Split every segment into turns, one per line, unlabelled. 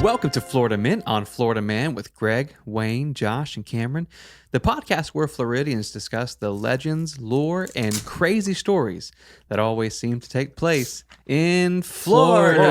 Welcome to Florida Mint on Florida Man with Greg, Wayne, Josh, and Cameron, the podcast where Floridians discuss the legends, lore, and crazy stories that always seem to take place in Florida.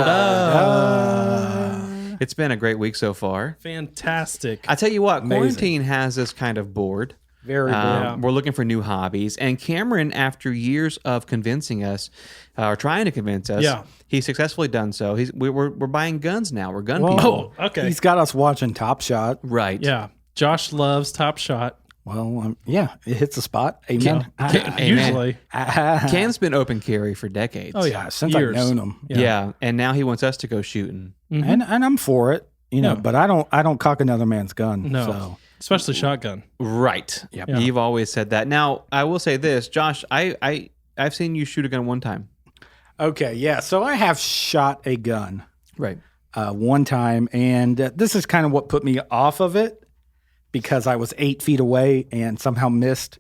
It's been a great week so far.
Fantastic.
I tell you what,
Amazing.
Quarantine has us kind of bored.
Very bored.
We're looking for new hobbies. And Cameron, after years of convincing us, or trying to convince us, he's successfully done so. We're buying guns now. We're gun people.
Oh, okay.
He's got us watching Top Shot.
Right.
Yeah. Josh loves Top Shot.
Well, yeah, it hits the spot. Amen.
Usually.
Cam's been open carry for decades.
Oh, yeah.
Since
Years.
I've known him.
Yeah. And now he wants us to go shooting.
And I'm for it,
Yeah.
but I don't cock another man's gun.
No.
So.
Especially shotgun.
Right.
Yep.
Yeah.
You've always said that. Now, I will say this, Josh, I've seen you shoot a gun one time.
Okay, yeah. So I have shot a gun
Right.
one time, and this is kind of what put me off of it because I was 8 feet away and somehow missed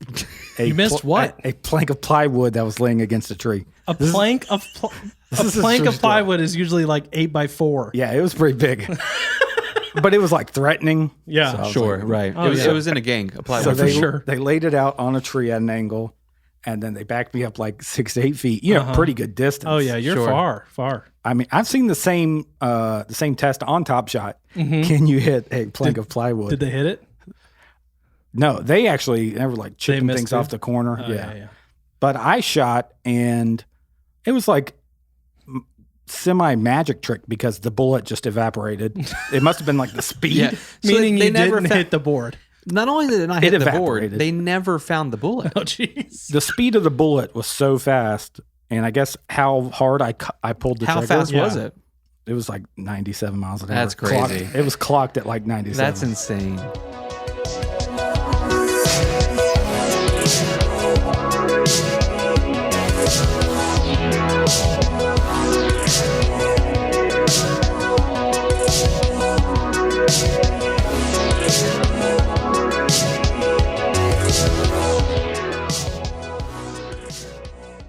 a
You missed what?
A plank of plywood that was laying against a tree.
A plank of
is a
plank
true
of plywood is usually like 8x4.
Yeah, it was pretty big. But it was like threatening.
Yeah.
So I was
Sure.
like,
Right.
Oh,
it, was,
yeah.
it was in a gang. Apply
So
one.
they,
sure.
they laid it out on a tree at an angle, and then they backed me up like 6 to 8 feet. Pretty good distance.
Oh, yeah. You're
Sure.
far.
I mean, I've seen the same test on Top Shot. Can you hit a plank of plywood?
Did they hit it?
No, they were like chipping
missed
things
it?
off the corner.
Oh,
yeah. But I shot, and it was like semi-magic trick because the bullet just evaporated. It must have been like the speed.
Yeah. So
Meaning
they
you
never
didn't hit the board.
Not only did it not
It
hit the board,
evaporated.
they never found the bullet.
Oh, jeez.
The speed of the bullet was so fast, and I guess how hard I pulled the
How
trigger.
fast was
Yeah.
it?
It was like 97 miles an hour.
That's crazy.
It was clocked at like 97.
That's insane.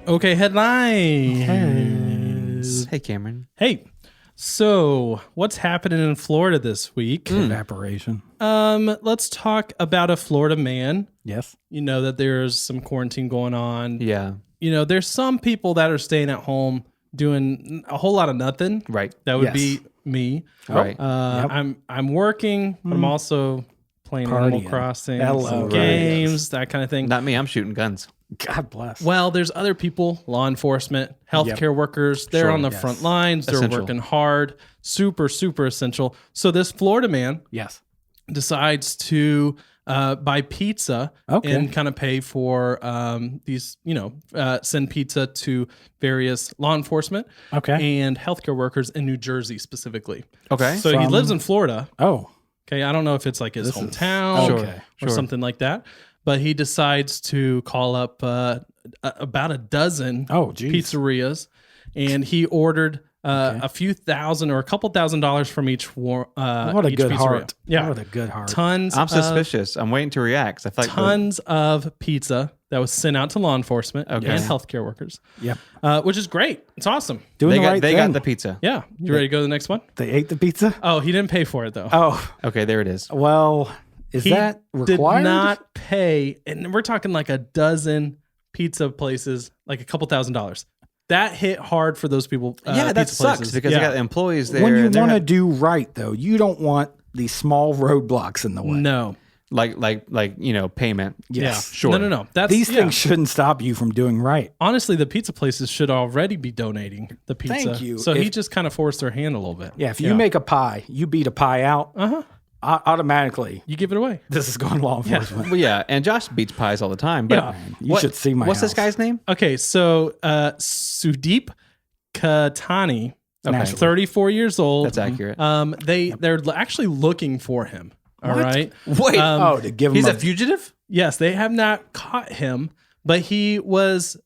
Okay, headlines.
Hey, Cameron.
Hey, so what's happening in Florida this week?
Evaporation.
Let's talk about a Florida man.
Yes.
You know that there's some quarantine going on.
Yeah.
You know, there's some people that are staying at home doing a whole lot of nothing.
Right.
That would
Yes.
be me.
Right.
I'm working, but I'm also playing Animal
Partying.
Crossing,
Hello.
some
Right.
games, that kind of thing.
Not me. I'm shooting guns.
God bless.
Well, there's other people, law enforcement, healthcare workers. They're
Sure,
on the
yes.
front lines. They're
Essential.
working hard. Super, super essential. So this Florida man
Yes.
decides to buy pizza
Okay.
and kind of pay for these, send pizza to various law enforcement
Okay.
and healthcare workers in New Jersey specifically.
Okay.
So he
From-
lives in Florida.
Oh.
Okay, I don't know if it's like his
This is-
hometown
okay,
or something like that, but he decides to call up about a dozen
Oh, geez.
pizzerias, and he ordered a few thousand or a couple $1,000s from each
What a
each
good
pizzeria.
heart.
Yeah,
What a good heart.
tons.
I'm suspicious. I'm waiting to react. 'Cause I feel like
Tons of pizza that was sent out to law enforcement
Okay.
and healthcare workers,
Yep.
which is great. It's awesome.
Doing
they
the
got
right
they
thing.
got the pizza.
Yeah, you ready to go to the next one?
They ate the pizza?
Oh, he didn't pay for it though.
Oh.
Okay, there it is.
Well, is
He
that required?
did not pay, and we're talking like a dozen pizza places, like a couple $1,000s. That hit hard for those people.
Yeah, that
pizza
sucks
places.
because
Yeah.
they got employees there.
When you
and they're
want to
hav-
do right, though, you don't want these small roadblocks in the way.
No.
like payment.
Yes.
Yeah.
Sure.
No. That's
These
yeah.
things shouldn't stop you from doing right.
Honestly, the pizza places should already be donating the pizza.
Thank you.
So he
If-
just kind of forced their hand a little bit.
Yeah, if you make a pie, you beat a pie out, automatically,
you give it away.
this is going to law enforcement.
Well, yeah, and Josh beats pies all the time. But
Yeah.
You should see my
What's this
house.
guy's name?
Okay, so Sudeep Katani,
Okay.
34 years old.
That's accurate.
They're actually looking for him. All right.
Wait,
Oh, to give him
he's a fugitive?
Yes, they have not caught him, but he was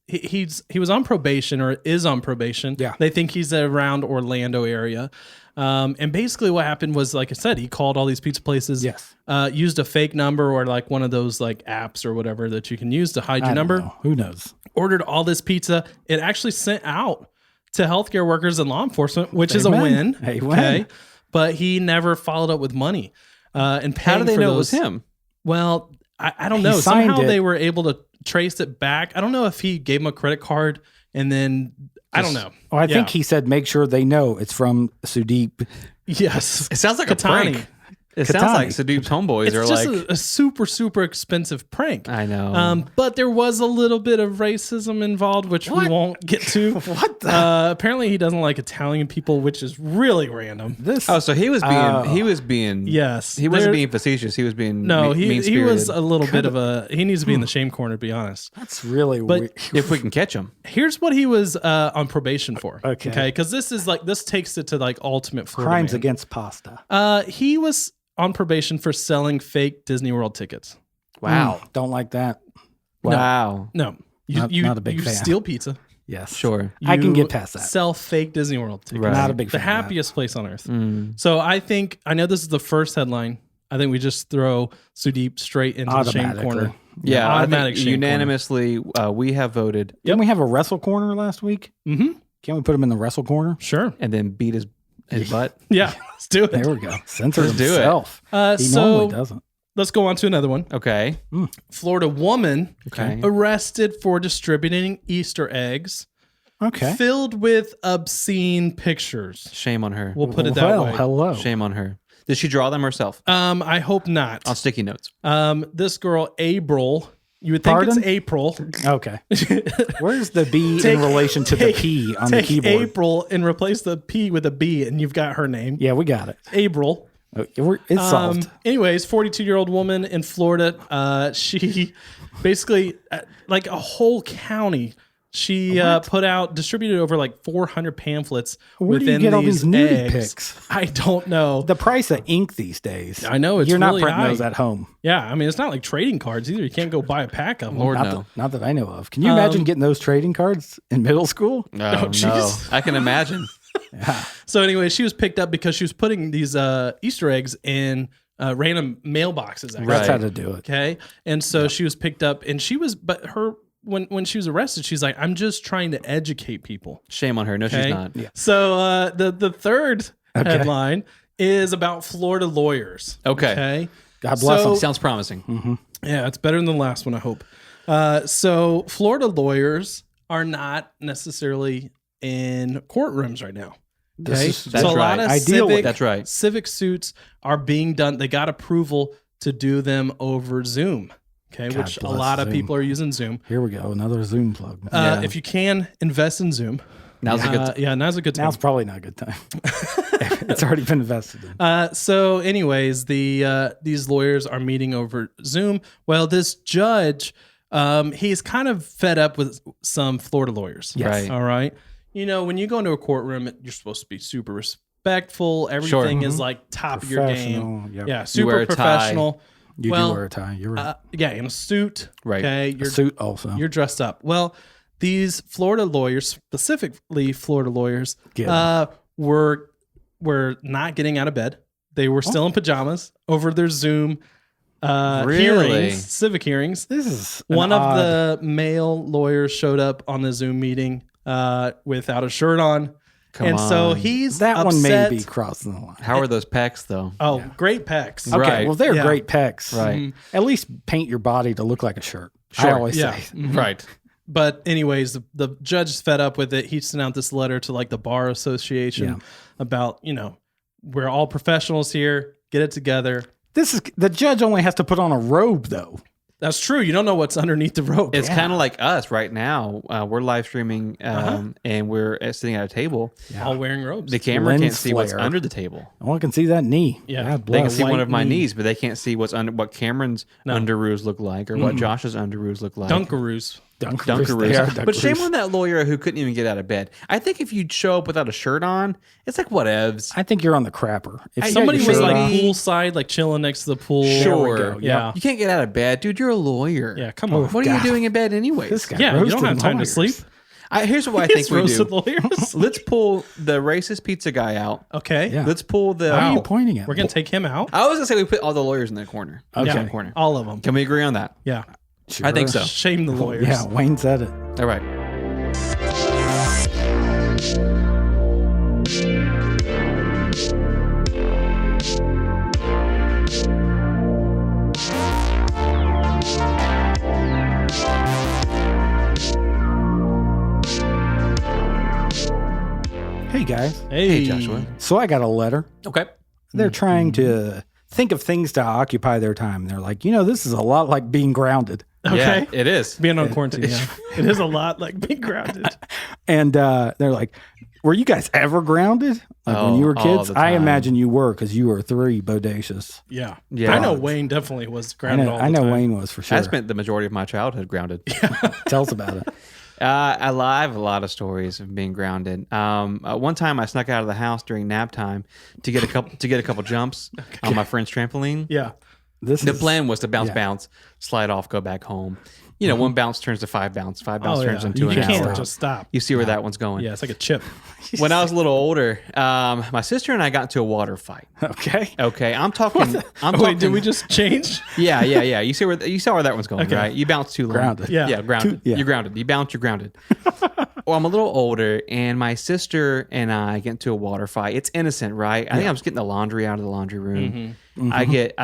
on probation or is on probation.
Yeah.
They think he's around Orlando area. And basically what happened was, like I said, he called all these pizza places,
Yes.
used a fake number or like one of those like apps or whatever that you can use to hide
I
your
don't
number,
know. Who knows?
ordered all this pizza. It actually sent out to healthcare workers and law enforcement, which is a
Amen.
win.
Hey, win.
but he never followed up with money. And
How
paying
do they
for
know
those,
it was him?
Well, I don't
He
know.
signed
Somehow
it.
they were able to trace it back. I don't know if he gave him a credit card and then I don't know.
Well, I think he said make sure they know it's from Sudeep.
Yes.
It sounds like a
Katani.
prank. It sounds like Sudeep's homeboys
It's
are
just
like,
a super, super expensive prank.
I know.
But there was a little bit of racism involved, which we won't get to.
What the?
Apparently, he doesn't like Italian people, which is really random.
So he was being,
Yes,
he wasn't being facetious. He was being
No, he
mean-spirited.
was a little bit of a. He needs to be in the shame corner, to be honest.
That's really
But
weird.
If we can catch him.
Here's what he was on probation for.
Okay.
Because this takes it to like ultimate Florida
Crimes
man.
against pasta.
He was on probation for selling fake Disney World tickets.
Wow.
Don't like that.
Wow.
No,
Not a big
you
fan.
steal pizza.
Yes.
Sure.
I can
You
get past that.
Sell fake Disney World tickets.
Right.
Not a big
The
fan. of that.
happiest place on earth.
Mm.
So I know this is the first headline. I think we just throw Sudeep straight into the shame
Automatically.
corner.
Yeah, I
Automatic
think
shame
unanimously we have voted
Didn't we have a wrestle corner last week?
Mm-hmm.
Can't we put him in the wrestle corner?
Sure.
and then beat his butt.
Yeah. Let's do it.
There we go. Censor
Let's do it.
himself. He
So
normally doesn't.
let's go on to another one.
Okay.
Florida woman
Okay.
arrested for distributing Easter eggs
Okay.
filled with obscene pictures.
Shame on her.
We'll put it that
well,
way.
hello.
Shame on her. Did she draw them herself
I hope not.
on sticky notes?
This girl, April, you would think
Pardon?
it's April.
Okay. Where's the B in relation to the P on the
Take
keyboard?
April and replace the P with a B, and you've got her name.
Yeah, we got it.
April.
It's solved.
Anyways, 42-year-old woman in Florida. She basically, like a whole county, she distributed over like 400 pamphlets
Where do you
within
get all
these
these nudie
eggs.
pics?
I don't know.
The price of ink these days.
I know, it's
You're not
really
printing
high.
those at home.
Yeah, I mean, it's not like trading cards either. You can't go buy a pack of them.
Lord,
Not,
no.
not that I know of. Can you imagine getting those trading cards in middle school?
Oh, no.
jeez.
I can imagine.
So anyway, she was picked up because she was putting these Easter eggs in random mailboxes. Actually.
That's
Right.
how to do it.
Okay. And so she was picked up and when she was arrested, she's like, I'm just trying to educate people.
Shame on her. No,
Okay.
she's not.
Yeah.
So the third headline is about Florida lawyers.
Okay.
God bless
So-
them.
Sounds promising.
Yeah, it's better than the last one, I hope. So Florida lawyers are not necessarily in courtrooms right now. Okay.
That's
so a lot
right.
of
Ideal with-
civic,
That's right.
civic suits are being done. They got approval to do them over Zoom. Okay,
God
which a
bless
lot of
Zoom.
people are using Zoom.
Here we go. Another Zoom plug.
Yeah.
If you can invest in Zoom,
Now's a good time.
yeah, now's a good time.
Now's probably not a good time. It's already been invested in.
So, anyways, these lawyers are meeting over Zoom. Well, this judge, he's kind of fed up with some Florida lawyers.
Yes.
Right.
All right. You know, when you go into a courtroom, you're supposed to be super respectful. Everything is like top of your game.
Professional, yep.
Yeah,
wear
super
a tie.
professional.
You
Well,
do wear a tie. You're right.
Yeah, in a suit.
Right.
Okay.
A suit also.
You're dressed up. Well, these Florida lawyers, specifically Florida lawyers,
Get
were not getting out of bed. They were still in pajamas over their Zoom
Really?
hearings, civic hearings.
This is
One
an
of
odd-
the male lawyers showed up on the Zoom meeting without a shirt on.
Come
so
on.
he's
that one may
upset.
be crossing the line.
How are those pecs, though?
Oh, great pecs.
Okay,
Right.
well they're
Yeah.
great pecs.
Right.
At least paint your body to look like a shirt. I
Sure.
always
Yeah.
say.
Right.
But anyways, the judge is fed up with it. He sent out this letter to like the bar association
Yeah.
about, we're all professionals here. Get it together.
This is the judge only has to put on a robe though.
That's true. You don't know what's underneath the robe.
It's kind of like us right now. We're live streaming and we're sitting at a table.
all wearing robes.
The camera
Lens
can't see what's
flare.
under the table.
No one can see that knee.
Yeah.
God
They can
bless.
see one
white
of my
knee.
knees, but they can't see what's under what Cameron's underoos look like or what Josh's underoos look like.
Dunkaroos.
Dunkaroos. But shame on that lawyer who couldn't even get out of bed. I think if you show up without a shirt on, it's like whatevs.
I think you're on the crapper. If you got
Somebody
your
was
shirt
like
on-
poolside, like chilling next to the pool.
Sure.
go.
Yeah.
You can't get out of bed, dude. You're a lawyer.
Yeah. Come on.
What are you
God.
doing in bed anyways?
This guy
Yeah. You don't
roasted
have time to
lawyers.
sleep.
Here's what I think
It's
we
roasted
do.
lawyers.
Let's pull the racist pizza guy out.
Okay.
Yeah.
Let's pull the.
Why are you pointing at
We're
me?
going to take him out.
I was gonna say we put all the lawyers in the corner.
Okay.
In the corner.
All of them.
Can we agree on that?
Yeah.
Sure.
I think so.
Shame the lawyers.
Yeah, Wayne said it.
All right.
Hey guys.
Hey,
Joshua.
So I got a letter.
Okay.
They're trying to think of things to occupy their time. They're like, this is a lot like being grounded.
Okay.
Yeah, it is.
Being on quarantine, yeah. It is a lot like being grounded.
And they're like, were you guys ever grounded? Like when you were
all
kids?
the
I
time.
imagine you were because you were 3, bodacious.
Yeah.
Yeah.
I know Wayne definitely was grounded all the
I know
time.
Wayne was for sure.
I spent the majority of my childhood grounded.
Tell us about it.
I have a lot of stories of being grounded. One time I snuck out of the house during nap time to get a couple jumps on my friend's trampoline.
Yeah.
The plan was to bounce, slide off, go back home. One bounce turns to 5 bounce. 5 bounce turns into
You
an
can't
hour.
just stop.
You see where that one's going.
Yeah, it's like a chip.
When I was a little older, my sister and I got into a water fight.
Okay.
Okay, I'm talking.
Wait, did we just change?
Yeah. You saw where that one's going,
Okay.
right? You bounce too long.
Grounded.
Yeah.
grounded.
Yeah.
You're grounded. You bounce, you're grounded. Well, I'm a little older, and my sister and I get into a water fight. It's innocent, right? I think I was getting the laundry out of the laundry room. I get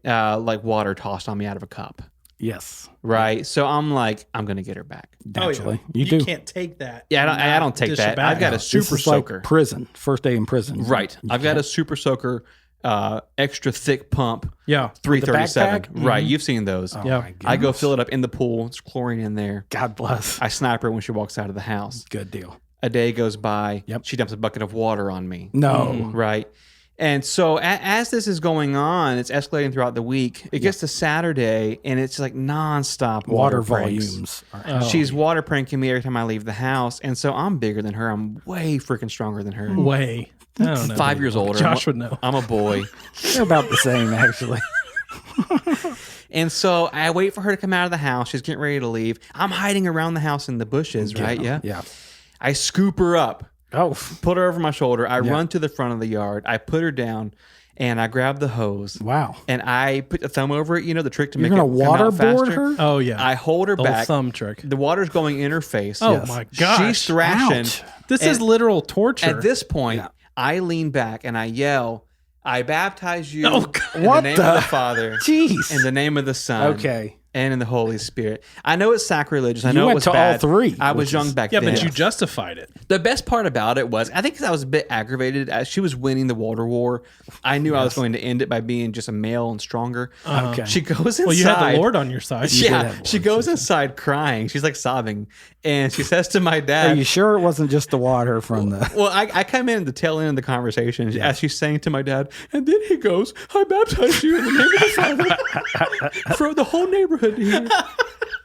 like water tossed on me out of a cup,
Yes.
right? So I'm like, I'm gonna get her back.
Naturally.
You
do.
can't take that.
Yeah,
and
I
not
don't take
dish
that.
it back.
I've got a
This
super
is like
soaker.
prison. First day in prison.
Right. I've got a super soaker, extra thick pump.
Yeah.
337.
backpack?
Right. You've seen those.
Oh,
Yeah.
my
I go
goodness.
fill it up in the pool. It's chlorine in there.
God bless.
I snipe her when she walks out of the house.
Good deal.
A day goes by.
Yep.
She dumps a bucket of water on me.
No.
Right. And so as this is going on, it's escalating throughout the week. It gets to Saturday, and it's like nonstop
Water
pranks.
volumes.
She's water pranking me every time I leave the house. And so I'm bigger than her. I'm way freaking stronger than her.
Way. I don't know.
5 years older.
Josh would know.
I'm a boy.
They're about the same, actually.
And so I wait for her to come out of the house. She's getting ready to leave. I'm hiding around the house in the bushes, right? Yeah.
Yeah.
I scoop her up,
Oh,
put her over my shoulder. I run to the front of the yard. I put her down, and I grab the hose.
wow.
And I put the thumb over it. The trick to
You're
make it
going to
come out
waterboard
faster.
her?
Oh, yeah.
I hold her
the old
back.
thumb trick.
The water's going in her face.
Oh,
Yes.
my gosh.
She's thrashing.
Ouch.
This
And
is literal torture.
At this point,
Yeah.
I lean back and I yell, I baptize you
Oh, God.
in the
What
name
the-
of the Father,
Jeez.
in the name of the Son,
Okay.
and in the Holy Spirit. I know it's sacrilegious. I
You
know
went
it was
to all
bad.
three,
I was
which
young
is-
back
yeah,
then.
but you justified it.
The best part about it was, I think 'cause I was a bit aggravated. As she was winning the water war, I knew I was going to end it by being just a male and stronger.
Okay.
She goes inside.
Well, you had the Lord on your side.
Yeah,
have
she
Lord,
goes inside crying. She's like sobbing, and she says to my
Are
dad,
you sure it wasn't just the water from the...
well, I come in at the tail end of the conversation as she's saying to my dad, and then he goes, I baptize you in the name of the Father for the whole neighborhood to hear.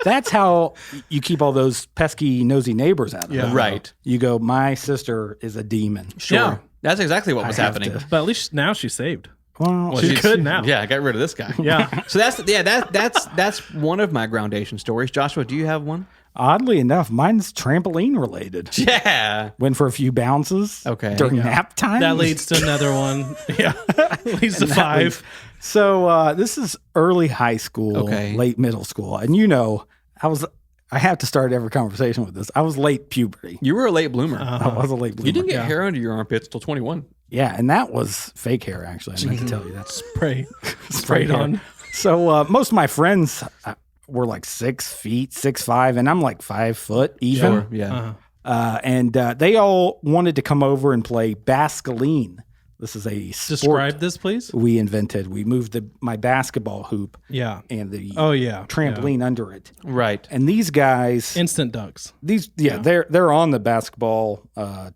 That's how you keep all those pesky, nosy neighbors out of
Yeah.
it.
Right.
You go, my sister is a demon.
Sure.
Yeah.
That's exactly what was
have
happening.
to.
But at least now she's saved.
Well,
She's good now.
Yeah, I got rid of this guy.
Yeah.
So that's one of my groundation stories. Joshua, do you have one?
oddly enough, mine's trampoline related.
Yeah.
Went for a few bounces
Okay.
during nap time.
That leads to another one. Yeah. Leads to 5.
So this is early high school,
Okay.
late middle school. And I have to start every conversation with this. I was late puberty.
You were a late bloomer.
I was a late bloomer.
You didn't get hair under your armpits till 21.
Yeah, and that was fake hair, actually. I meant to tell you that.
Sprayed
hair.
on.
So most of my friends were like 6 feet, 6'5", and I'm like 5 foot even.
Sure. Yeah.
And they all wanted to come over and play Bascaline. This is a sport
Describe this, please.
we invented. We moved my basketball hoop
Yeah.
and the
Oh, yeah.
trampoline under it.
Right.
And these guys,
Instant dunks.
they're on the basketball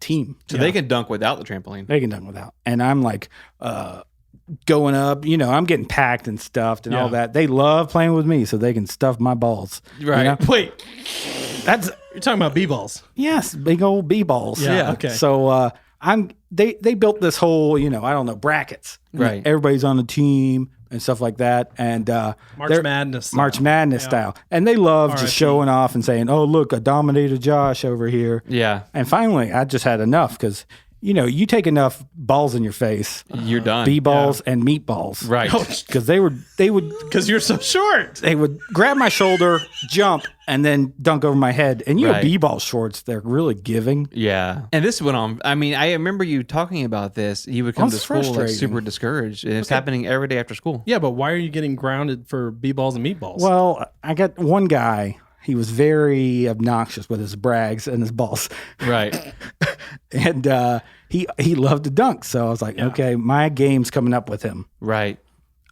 team.
So they can dunk without the trampoline.
They can done without. And I'm like going up, I'm getting packed and stuffed and all
Yeah.
that. They love playing with me so they can stuff my balls.
Right.
know?
Wait,
That's
you're talking about B-balls.
yes, big old B balls.
Yeah, okay.
So they built this whole, brackets. And
Right.
everybody's on the team and stuff like that. And
March Madness. style.
March Madness style. And they love just
RIP.
showing off and saying, "Oh, look, I dominated Josh over here."
Yeah.
And finally, I just had enough because, you take enough balls in your face,
You're done.
B-balls and meatballs.
Right.
Because they would
Because you're so short.
grab my shoulder, jump, and then dunk over my head. And
Right.
B-ball shorts, they're really giving.
Yeah. And this went on. I mean, I remember you talking about this. You would come
Well,
to
it's
school like
frustrating.
super discouraged. And it's happening every day after school.
Yeah, but why are you getting grounded for B-balls and meatballs?
Well, I got one guy. he was very obnoxious with his brags and his balls.
Right.
And he loved to dunk. So I was like, okay, my game's coming up with him.
Right.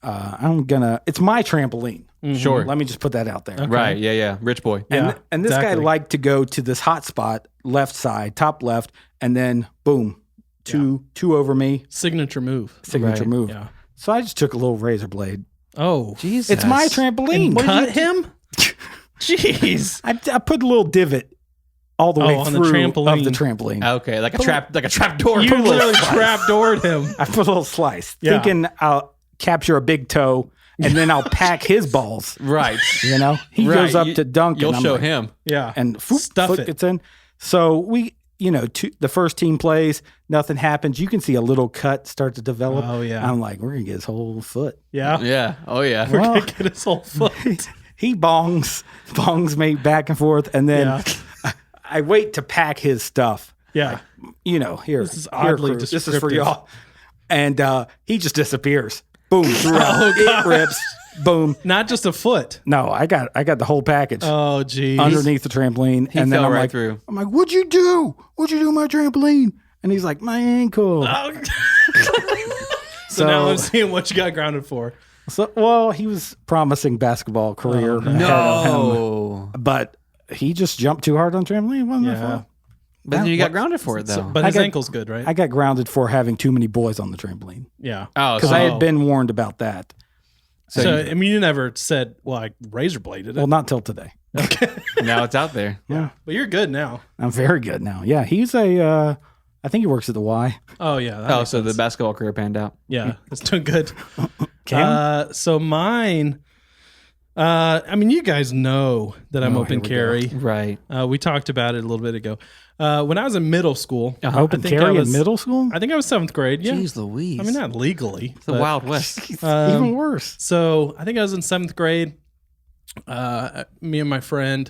It's my trampoline.
Sure.
Let me just put that out there.
Right. Yeah. Rich boy.
And this guy liked to go to this hot spot, left side, top left, and then boom, two over me.
Signature move.
Move.
Yeah.
So I just took a little razor blade.
Oh,
Jesus.
It's my trampoline.
cut him? Jeez.
I put a little divot all the way
on the
through
trampoline.
of the trampoline.
Okay. Like a trap door.
You literally trapdoored him.
I put a little slice,
Yeah.
thinking I'll capture a big toe, and then I'll pack his balls.
Right.
You know, he goes up to dunk.
You'll
and I'm
show
like,
him.
Yeah.
and
Stuff
foot
it.
gets in. So we, the first team plays, nothing happens. You can see a little cut start to develop.
Oh, yeah.
I'm like, we're gonna get his whole foot.
Yeah.
Yeah. Oh, yeah.
We're
Well-
going to get his whole foot.
He bongs me back and forth, and then I wait to pack his stuff.
Yeah.
Here.
This is oddly
crew, this is for
descriptive.
y'all. And he just disappears. Boom, throughout. It rips. Boom.
Not just a foot.
No, I got the whole package
Oh, geez.
underneath the trampoline.
He
and then
fell
I'm
right
like,
through.
I'm like, what'd you do? What'd you do to my trampoline? And he's like, my ankle.
So now I'm seeing what you got grounded for.
Well, he was promising basketball career. ahead of him,
No.
but he just jumped too hard on the trampoline. It wasn't my
Yeah.
fault.
But then you got grounded for it, though.
But his
got-
ankle's good, right?
I got grounded for having too many boys on the trampoline
Yeah.
Oh,
because
so,
I had been warned about that.
So, I mean, you never said, well, I razor bladed it.
Well, not till today.
now it's out there.
Yeah,
But you're good now.
I'm very good now. Yeah, he's I think he works at the Y.
Oh, yeah. that
Oh,
makes
so the
sense.
basketball career panned out.
Yeah. It's doing good.
Cam?
So mine, I mean, you guys know that I'm
Oh,
open
here we
carry.
Right.
We talked about it a little bit ago. When I was in middle school,
Open
I think I
carry
was-
in middle school?
I think I was 7th grade. Yeah.
Jeez Louise.
I mean, not legally.
it's the
but-
Wild West.
Even worse.
So I think I was in 7th grade. Me and my friend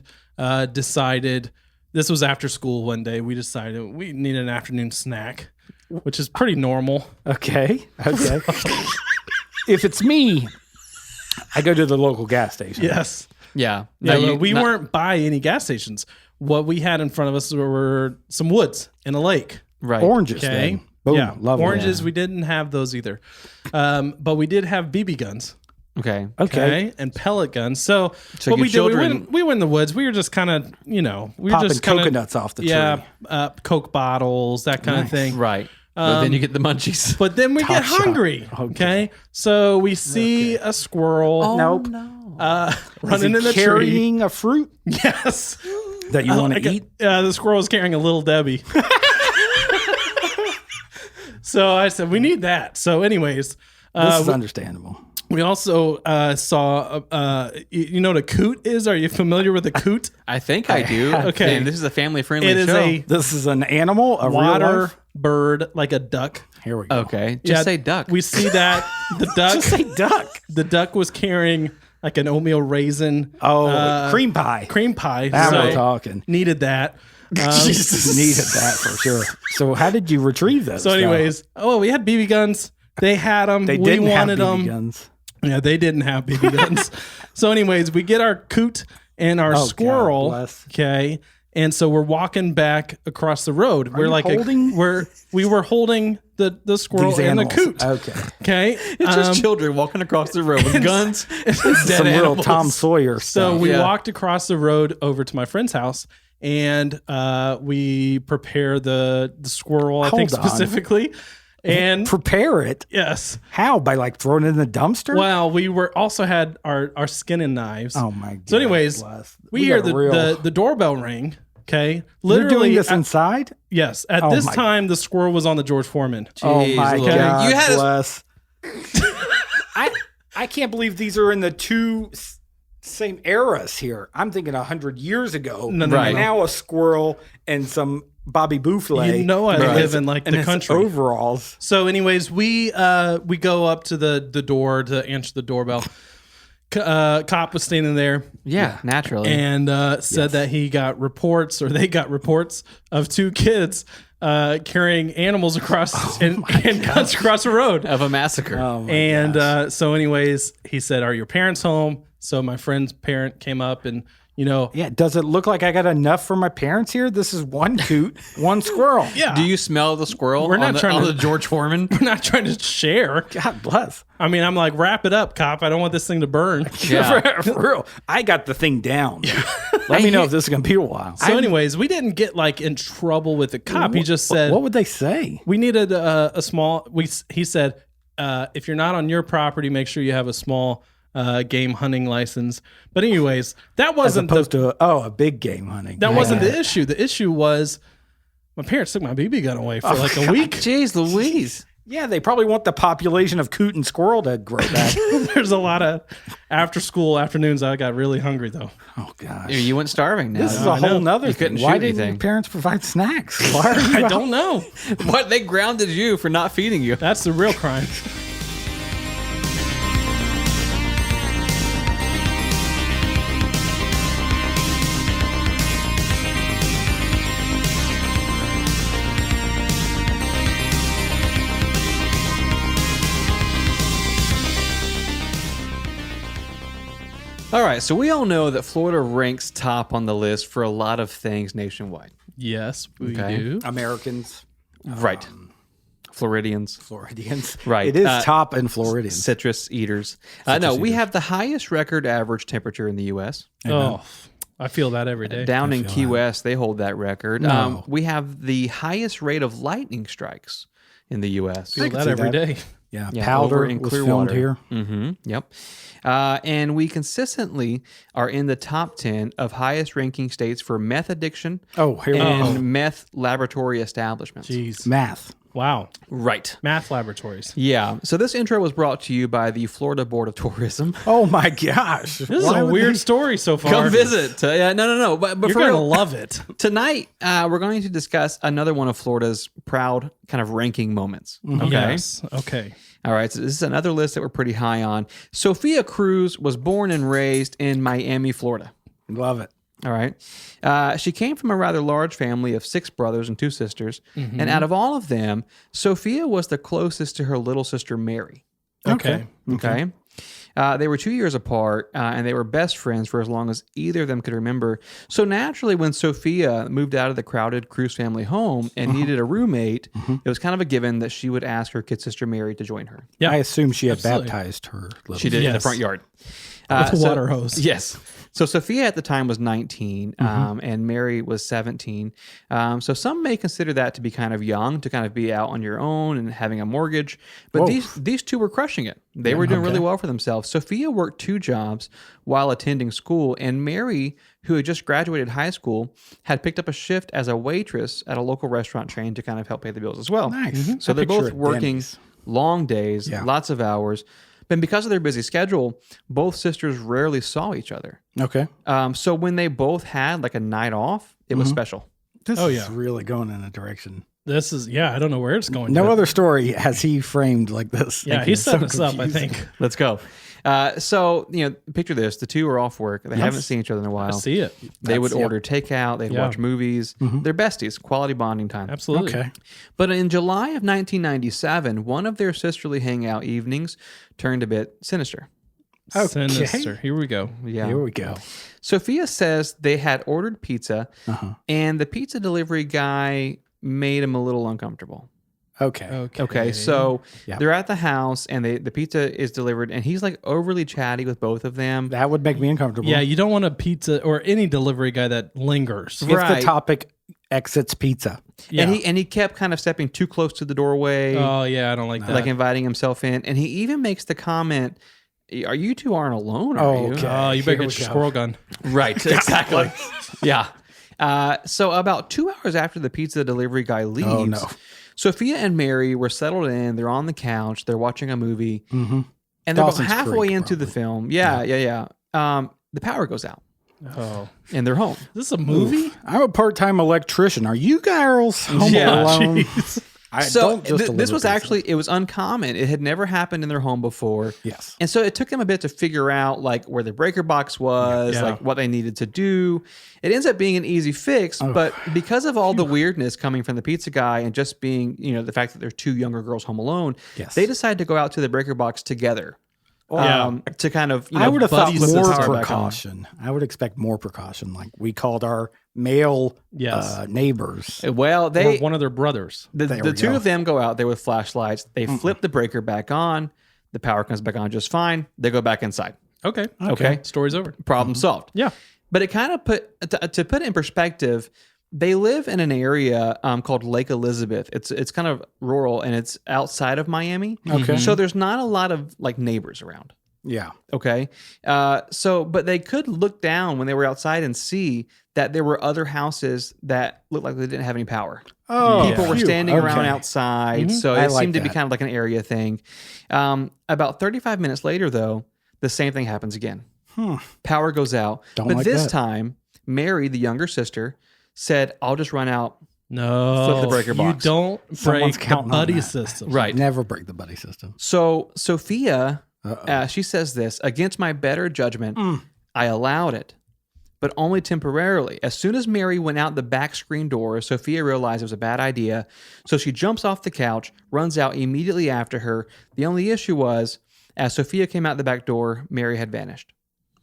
decided, this was after school one day, we decided we need an afternoon snack, which is pretty normal.
Okay. If it's me, I go to the local gas station.
Yes.
Yeah.
Yeah,
No,
but we weren't by any gas stations. What we had in front of us were some woods and a lake.
Right.
Oranges.
Okay.
Then. Boom.
Yeah.
Love
Oranges,
that.
we didn't have those either. But we did have BB guns.
Okay.
Okay.
And pellet guns. So,
So
what
your
we did,
children-
we went in the woods. We were just kind of, we were
Popping
just kind
coconuts off the tree.
Yeah, Coke bottles, that kind of
Nice.
thing.
Right. But then you get the munchies.
But then we get
Top shot.
hungry. Okay. So we see a squirrel
Nope.
No.
running in the tree.
carrying a fruit
Yes.
that you want to eat?
The squirrel was carrying a little Debbie. So I said, we need that. So, anyways,
This is understandable.
we also saw, you know what a coot is? Are you familiar with a coot?
I think I do.
Okay.
And this is a family-friendly
It is
show.
a
This is an animal, a real
water
life?
bird, like a duck.
Here we go.
Okay. Just say duck.
We see that the duck.
Just say duck.
The duck was carrying like an oatmeal raisin.
Oh, cream pie.
Cream pie.
Now
so
we're talking.
needed that.
Needed that for sure. So how did you retrieve those?
So, anyways, we had BB guns. They had them.
they
We
didn't
wanted
have BB
them.
guns.
Yeah, they didn't have BB guns. So, anyways, we get our coot and our
Oh, God
squirrel.
bless.
Okay. And so we're walking back across the road. We're
you
like
holding-
we were holding the squirrel
These
and the
animals.
coot.
Okay.
Okay.
It's just children walking across the road with guns. Dead
Some little
animals.
Tom Sawyer
So
stuff.
we
Yeah.
walked across the road over to my friend's house, and we prepare the squirrel, I think
Hold on.
specifically. And
Prepare it.
yes,
How? By like throwing it in the dumpster?
well, we were also had our skinning knives.
Oh my God.
So anyways,
bless.
we hear
got a real-
the doorbell ring. Okay,
You're doing
literally.
this inside?
Yes, at
Oh
this
my-
time the squirrel was on the George Foreman.
Oh
Jeez
my
Louise.
God.
You had us.
bless. I can't believe these are in the two same eras here. I'm thinking 100 years ago.
No,
Right.
Now a squirrel and some Bobby Boufflé.
You know I
Right.
live in like
and
the
his
country.
overalls.
So, anyways, we go up to the door to answer the doorbell. Cop was standing there
Yeah, naturally.
and said that he got reports, or they got reports of two kids carrying animals across and guns across the road.
of a massacre.
Oh my
And
gosh.
so, anyways, he said, "Are your parents home?" So my friend's parent came up and
Yeah, does it look like I got enough for my parents here? This is one coot, one squirrel.
Yeah.
Do you smell the squirrel
We're not trying
on
to-
the George Foreman?
We're not trying to share.
God bless.
I mean, I'm like, wrap it up, cop. I don't want this thing to burn.
Yeah.
For real. I got the thing down. Let me know if this is going to be a while.
So, anyways, we didn't get like in trouble with the cop. He just said,
What would they say?
we needed a small. He said, if you're not on your property, make sure you have a small game hunting license. But anyways, that
As
wasn't
opposed to, a big game hunting.
that wasn't the issue. The issue was my parents took my BB gun away for like a week.
Jeez Louise.
Yeah, they probably want the population of coot and squirrel to grow back.
There's a lot of after school afternoons. I got really hungry though.
Oh, gosh.
You went starving now.
This is a whole nother
You
thing.
couldn't
Why
shoot
didn't
anything.
your parents provide snacks? Why are you
I don't know.
What? They grounded you for not feeding you.
That's the real crime.
All right, so we all know that Florida ranks top on the list for a lot of things nationwide.
Yes, we
Okay.
do.
Americans,
Right. Floridians,
Floridians.
Right.
It is top in Floridians.
citrus eaters.
Citrus
No, we
eaters.
have the highest record average temperature in the U.S.
Oh, I feel that every day.
Down in
feel
Key
that.
West, they hold that record.
No.
We have the highest rate of lightning strikes in the U.S.
feel
can
that
see
every
that.
day.
Yeah,
Yeah,
Powder
over in
was
Clearwater.
filmed here.
Mm-hmm. Yep. And we consistently are in the top 10 of highest ranking states for meth addiction
Oh, here we
and
go.
meth laboratory establishments.
Jeez.
Math.
Wow.
Right.
Math laboratories.
Yeah. So this intro was brought to you by the Florida Board of Tourism.
Oh my gosh.
This is a weird story so far.
Come visit. No. But
You're
for
going to
real,
love it.
tonight we're going to discuss another one of Florida's proud kind of ranking moments. Okay.
Yes. Okay.
All right, so this is another list that we're pretty high on. Sophia Cruz was born and raised in Miami, Florida.
Love it.
All right. She came from a rather large family of 6 brothers and 2 sisters. And out of all of them, Sophia was the closest to her little sister, Mary.
Okay.
Okay. They were 2 years apart, and they were best friends for as long as either of them could remember. So naturally, when Sophia moved out of the crowded Cruz family home and needed a roommate, it was kind of a given that she would ask her kid sister Mary to join her.
Yeah.
I assume she had
Absolutely.
baptized her. Little
She did in the
Yes.
front yard.
With a
so-
water hose.
Yes. So Sophia at the time was 19, and Mary was 17. So some may consider that to be kind of young to kind of be out on your own and having a mortgage. But
Whoa.
these two were crushing it. They were doing really well for themselves. Sophia worked 2 jobs while attending school, and Mary, who had just graduated high school, had picked up a shift as a waitress at a local restaurant chain to kind of help pay the bills as well.
Nice.
So
I
they're
picture
both
it
working
Denny's.
long days,
Yeah.
lots of hours. And because of their busy schedule, both sisters rarely saw each other.
Okay.
So when they both had like a night off, it was special.
This
Oh,
is
yeah.
really going in a direction.
This is, I don't know where it's going.
No
but-
other story has he framed like this.
Yeah,
Thank you.
he's setting
So
us up, I
confusing.
think.
Let's go. So, picture this. The two are off work. They haven't seen each other in a while.
I see it.
They would
That's-
order takeout. They'd
Yeah.
watch movies. They're besties. Quality bonding time.
Absolutely.
Okay.
But in July of 1997, one of their sisterly hangout evenings turned a bit sinister.
Okay.
Sinister. Here we go.
Yeah.
Here we go.
Sophia says they had ordered pizza, and the pizza delivery guy made him a little uncomfortable.
Okay.
Okay, so
Yeah.
they're at the house, and the pizza is delivered, and he's like overly chatty with both of them.
That would make me uncomfortable.
Yeah, you don't want a pizza or any delivery guy that lingers.
If
Right.
the topic exits pizza.
Yeah.
And he kept kind of stepping too close to the doorway,
Oh, yeah, I don't like that.
like inviting himself in, and he even makes the comment, "Are you two aren't alone? Are
Oh,
you?"
okay.
Oh, you
Here
better
we
get your
go.
squirrel gun.
Right, exactly. Yeah. So about 2 hours after the pizza delivery guy leaves,
Oh, no.
Sophia and Mary were settled in. They're on the couch. They're watching a movie, and they're
Dawson's
about halfway
Creek,
into the
probably.
film. Yeah. The power goes out,
Oh.
and they're home.
Is this a movie?
I'm a part-time electrician. Are you girls home
Yeah,
alone?
jeez.
I
So
don't just
this
deliver
was
pizza.
actually, it was uncommon. It had never happened in their home before.
Yes.
And so it took them a bit to figure out like where the breaker box was,
Yeah.
like what they needed to do. It ends up being an easy fix, but because of all the weirdness coming from the pizza guy and just being, the fact that there are 2 younger girls home alone,
Yes.
they decide to go out to the breaker box together. to kind of,
I would have thought
flip the
more
power back on.
precaution. I would expect more precaution. Like we called our male neighbors.
Well,
Or one of their brothers.
the two of them go out there with flashlights. They flip the breaker back on. The power comes back on just fine. They go back inside.
Okay.
Okay.
Story's over.
Problem solved.
Yeah.
But it kind of to put it in perspective, they live in an area called Lake Elizabeth. It's kind of rural and it's outside of Miami.
Okay.
So there's not a lot of like neighbors around.
Yeah.
Okay. But they could look down when they were outside and see that there were other houses that looked like they didn't have any power.
Oh,
People were
phew.
standing around
Okay.
outside. So
I
it
like
seemed to be
that.
kind of like an area thing. About 35 minutes later, though, the same thing happens again. Power goes out.
Don't
but
like
this
that.
time, Mary, the younger sister, said, I'll just run out.
No.
Flip the breaker box.
You don't
Someone's
break the
counting on
buddy
that.
system.
Right.
Never break the buddy system.
So Sophia,
Uh-oh.
she says this, against my better judgment, I allowed it, but only temporarily. As soon as Mary went out the back screen door, Sophia realized it was a bad idea. So she jumps off the couch, runs out immediately after her. The only issue was, as Sophia came out the back door, Mary had vanished.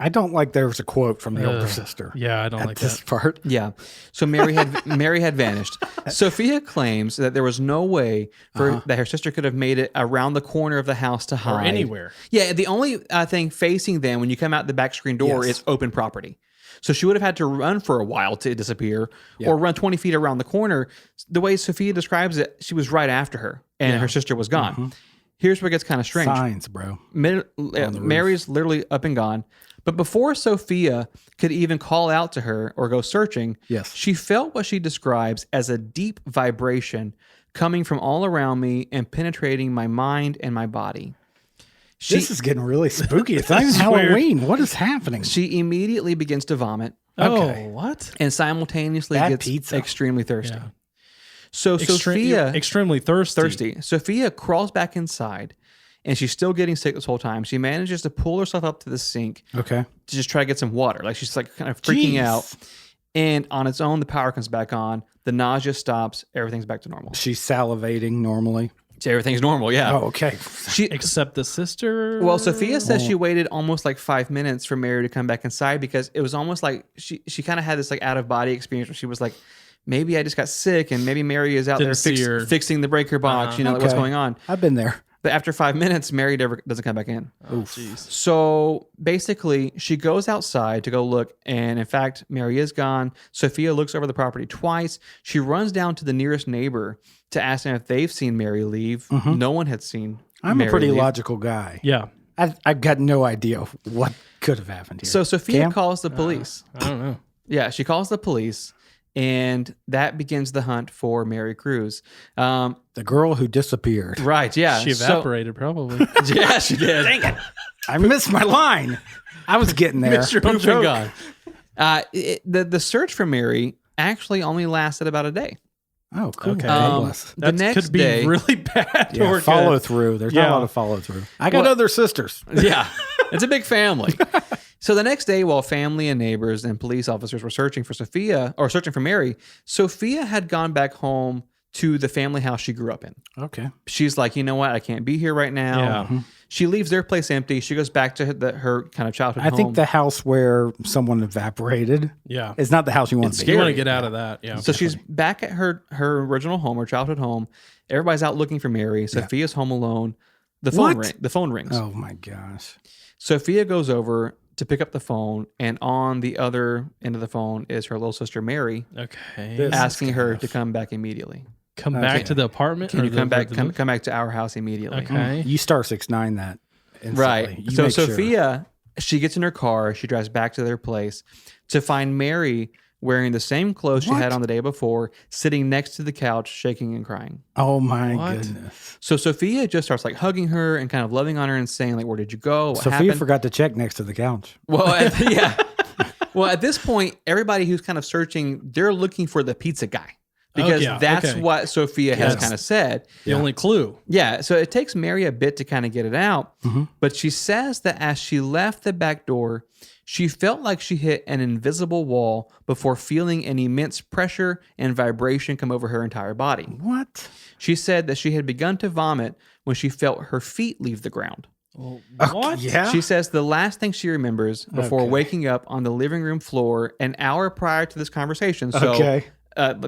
I don't like there was a quote from the older sister.
Yeah, I don't
At
like
this
that.
part.
Yeah. So Mary had vanished. Sophia claims that there was no way that her sister could have made it around the corner of the house to hide.
Or anywhere.
Yeah. The only thing facing them when you come out the back screen door
Yes.
is open property. So she would have had to run for a while to disappear or run 20 feet around the corner. The way Sophia describes it, she was right after her and her sister was gone. Here's where it gets kind of strange.
Signs, bro.
Mary's literally up and gone. But before Sophia could even call out to her or go searching,
Yes.
she felt what she describes as a deep vibration coming from all around me and penetrating my mind and my body.
This is getting really spooky. It's not even
That's weird.
Halloween. What is happening?
She immediately begins to vomit
Oh, what?
and simultaneously
That
gets
pizza.
extremely thirsty.
Yeah.
So Sophia,
extremely thirsty.
Sophia crawls back inside and she's still getting sick this whole time. She manages to pull herself up to the sink
Okay.
to just try to get some water. Like she's like kind of freaking
Jeez.
out. And on its own, the power comes back on. The nausea stops. Everything's back to normal.
She's salivating normally.
So everything's normal. Yeah.
Oh, okay.
She,
Except the sister.
well, Sophia says she waited almost like 5 minutes for Mary to come back inside because it was almost like she kind of had this like out of body experience where she was like, maybe I just got sick and maybe Mary is out
Didn't see
there
her.
fixing the breaker box. You know, like, what's
Okay.
going on.
I've been there.
But after 5 minutes, Mary never doesn't come back in.
Oh, jeez.
So basically, she goes outside to go look, and in fact, Mary is gone. Sophia looks over the property twice. She runs down to the nearest neighbor to ask them if they've seen Mary leave. No one had seen
I'm
Mary
a pretty
leave.
logical guy.
Yeah.
I've got no idea what could have happened here.
So Sophia
Cam?
calls the police.
I don't know.
Yeah, she calls the police, and that begins the hunt for Mary Cruz.
The girl who disappeared.
Right, yeah.
She evaporated, probably.
Yeah, she did.
Dang it. I missed my line. I was getting there.
Missed your own
Poof and
joke.
gone. The search for Mary actually only lasted about a day.
Oh, cool.
Okay.
God bless.
The
That
next
could be
day,
really bad.
Yeah,
or
follow
good.
through. There's not
Yeah.
a lot of follow through. I got
Well-
other sisters.
yeah, it's a big family. So the next day, while family and neighbors and police officers were searching for Mary, Sophia had gone back home to the family house she grew up in.
Okay.
She's like, you know what? I can't be here right now.
Yeah.
She leaves their place empty. She goes back to her kind of childhood
I
home.
think the house where someone evaporated
Yeah.
is not the house you want
It's
to be.
You want
scary.
to get out of that. Yeah.
So she's back at her original home, her childhood home. Everybody's out looking for Mary. Sophia's home alone. The phone rings.
Oh my gosh.
Sophia goes over to pick up the phone, and on the other end of the phone is her little sister Mary,
Okay.
This-
asking her to come back immediately.
Come back
Okay.
to the apartment.
Can
or
you come
the-
back?
the-
Come back to our house immediately.
Okay.
You star 6ix9ine that instantly.
Right.
You
So
make sure.
Sophia, she gets in her car. She drives back to their place to find Mary wearing the same clothes she
What?
had on the day before, sitting next to the couch, shaking and crying.
Oh my
What?
goodness.
So Sophia just starts like hugging her and kind of loving on her and saying like, "Where did you go? What
Sophia
happened?"
forgot to check next to the couch.
Well, yeah. Well, at this point, everybody who's kind of searching, they're looking for the pizza guy because
yeah,
that's
okay.
what Sophia has
Yes.
kind of said.
The only clue.
Yeah, so it takes Mary a bit to kind of get it out, but she says that as she left the back door, she felt like she hit an invisible wall before feeling an immense pressure and vibration come over her entire body.
What?
She said that she had begun to vomit when she felt her feet leave the ground.
Well,
Okay,
what?
yeah.
She says the last thing she remembers before
Okay.
waking up on the living room floor an hour prior to this conversation. So
Okay.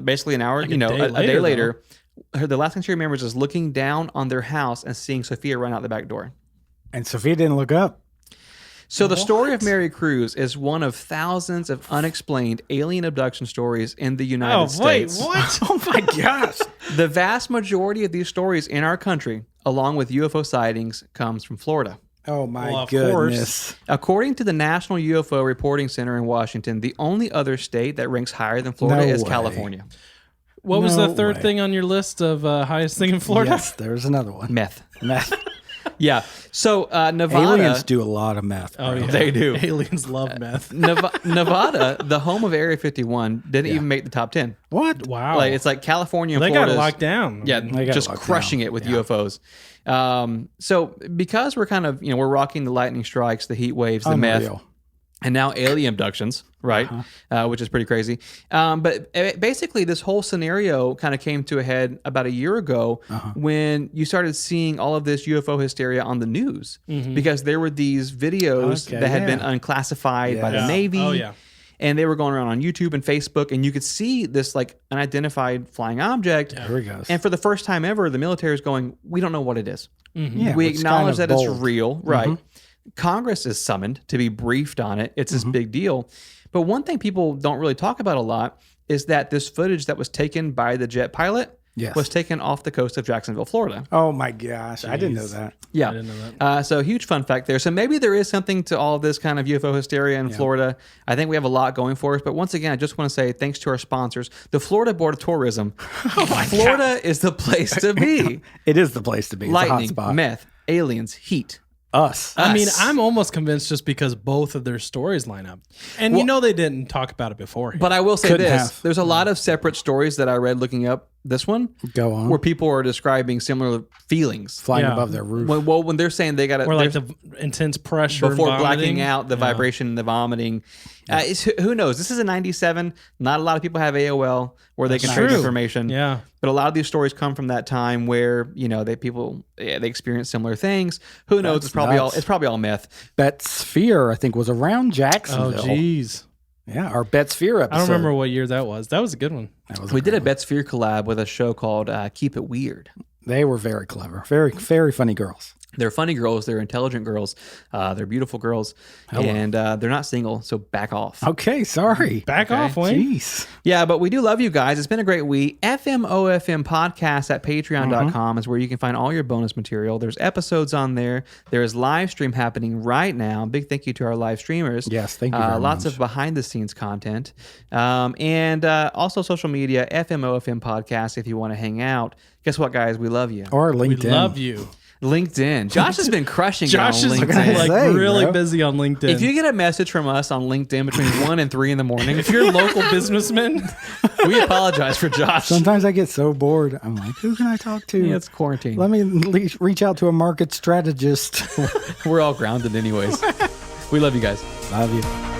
basically an hour,
Like
a day
later,
later, the last thing she remembers is looking down on their house and seeing Sophia run out the back door.
And Sophia didn't look up.
So the story of Mary Cruz is one of thousands of unexplained alien abduction stories in the United States.
What?
Oh my gosh.
The vast majority of these stories in our country, along with UFO sightings, comes from Florida.
Oh my
Well, of
goodness.
According to the National UFO Reporting Center in Washington, the only other state that ranks higher than Florida
No
is
way.
California.
What was the
No
third
way.
thing on your list of highest thing in Florida?
Yes, there's another one.
Meth.
Meth.
Yeah. So Nevada.
Aliens do a lot of meth.
Oh,
bro.
yeah.
They do.
Aliens love meth.
Nevada, the home of Area 51, didn't even make the top 10.
What?
Wow.
Like it's like California and
they got
Florida.
it locked down.
Yeah,
They got it
just
locked
crushing
down.
it with
Yeah.
UFOs. So because we're kind of, we're rocking the lightning strikes, the heat waves, the meth,
Unreal.
and now alien abductions, right? Which is pretty crazy. But basically, this whole scenario kind of came to a head about a year ago when you started seeing all of this UFO hysteria on the news because there were these videos
Okay,
that had
yeah.
been unclassified by the
Yeah.
Navy.
Oh, yeah.
And they were going around on YouTube and Facebook, and you could see this like unidentified flying object.
There he goes.
And for the first time ever, the military is going, we don't know what it is.
Yeah,
We
it's
acknowledge
kind
that
of
it's
bold.
real, right? Congress is summoned to be briefed on it. It's this big deal. But one thing people don't really talk about a lot is that this footage that was taken by the jet pilot
Yes.
was taken off the coast of Jacksonville, Florida.
Oh my gosh. I didn't know that.
Yeah.
I didn't know that.
So huge fun fact there. So maybe there is something to all this kind of UFO hysteria in Florida. I think we have a lot going for us. But once again, I just want to say thanks to our sponsors, the Florida Board of Tourism. Florida is the place to be.
It is the place to be. It's a hot
Lightning,
spot.
meth, aliens, heat.
Us.
I mean,
Us.
I'm almost convinced just because both of their stories line up. And you know they didn't talk about it before.
But I will say
Couldn't
this:
have.
there's a lot of separate stories that I read looking up this one,
Go on.
where people are describing similar feelings.
Flying
Yeah.
above their roof.
When they're saying they got
Or like
to
the intense pressure
before
and
blacking
vomiting.
out, the vibration, the vomiting. Who knows? This is a 97. Not a lot of people have AOL where they can trade
true.
information.
Yeah.
But a lot of these stories come from that time where they experience similar things. Who knows?
That's
It's probably
nuts.
all myth.
Bet Sphere, I think, was around
Oh,
Jacksonville.
geez.
Yeah, our Bet Sphere episode.
I don't remember what year that was. That was a good one.
That was
We did a
great one.
Betsphere collab with a show called Keep It Weird.
They were very clever. Very, very funny girls.
They're funny girls. They're intelligent girls. They're beautiful girls. And they're not single, so back off.
Okay, sorry.
Back off, Wayne.
Jeez.
Yeah, but we do love you guys. It's been a great week. FMOFM podcast at patreon.com is where you can find all your bonus material. There's episodes on there. There is live stream happening right now. Big thank you to our live streamers.
Yes, thank you very
Lots
much.
of behind the scenes content. And also social media, FMOFM podcast if you want to hang out. Guess what, guys? We love you.
Or
We
LinkedIn.
love you.
LinkedIn. Josh has been crushing
Josh
it
is
on
gonna
LinkedIn.
like
say,
really
bro.
busy on LinkedIn.
If you get a message from us on LinkedIn between 1 and 3 in the morning,
if you're a local businessman,
we apologize for Josh.
Sometimes I get so bored. I'm like, who can I talk to?
Yeah, it's quarantine.
Let me reach out to a market strategist.
We're all grounded anyways. We love you guys.
Love you.